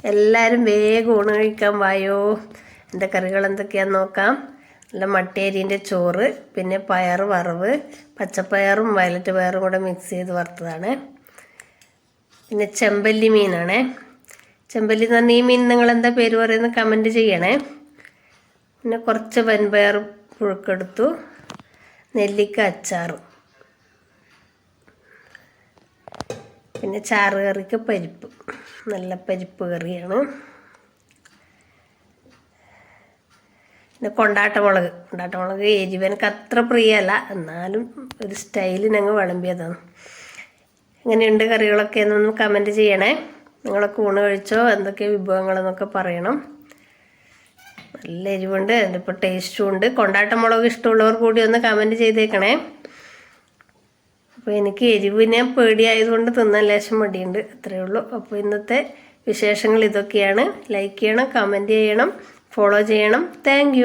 എല്ലാവരും വേഗം ഊണ് കഴിക്കാൻ വായോ. എൻ്റെ കറികൾ എന്തൊക്കെയാണെന്ന് നോക്കാം. നല്ല മട്ടേരിൻ്റെ ചോറ്, പിന്നെ പയർ വറവ്, പച്ചപ്പയറും വയലറ്റ് പയറും കൂടെ മിക്സ് ചെയ്ത് വറുത്തതാണ്. പിന്നെ ചെമ്പല്ലി മീനാണേ. ചെമ്പല്ലി എന്ന് പറഞ്ഞാൽ ഈ മീൻ നിങ്ങളെന്താ പേര് പറയുന്നത് കമൻറ്റ് ചെയ്യണേ. പിന്നെ കുറച്ച് വൻപയർ പുഴുക്കെടുത്തു, നെല്ലിക്ക അച്ചാറും, പിന്നെ ചാറ് കറിക്ക് പരിപ്പ്, നല്ല പരിപ്പ് കറിയാണ്. പിന്നെ കൊണ്ടാട്ടമുളക് എരിവ് എനിക്ക് അത്ര പ്രിയമല്ല, എന്നാലും ഒരു സ്റ്റൈലിന് അങ്ങ് വിളമ്പിയതാണ്. എങ്ങനെയുണ്ട് കറികളൊക്കെ എന്നൊന്ന് കമൻറ്റ് ചെയ്യണേ. നിങ്ങളൊക്കെ ഊണ് കഴിച്ചോ, എന്തൊക്കെ വിഭവങ്ങളെന്നൊക്കെ പറയണം. നല്ല എരിവുണ്ട്, അതിപ്പോൾ ടേസ്റ്റും ഉണ്ട്. കൊണ്ടാട്ടമുളക് ഇഷ്ടമുള്ളവർ കൂടി ഒന്ന് കമൻറ്റ് ചെയ്തേക്കണേ. അപ്പോൾ എനിക്ക് എരിവിനെ പേടിയായതുകൊണ്ട് തിന്നാൻ ലേശം മടിയുണ്ട്, അത്രയേ ഉള്ളൂ. അപ്പോൾ ഇന്നത്തെ വിശേഷങ്ങൾ ഇതൊക്കെയാണ്. ലൈക്ക് ചെയ്യണം, കമൻറ്റ് ചെയ്യണം, ഫോളോ ചെയ്യണം. താങ്ക്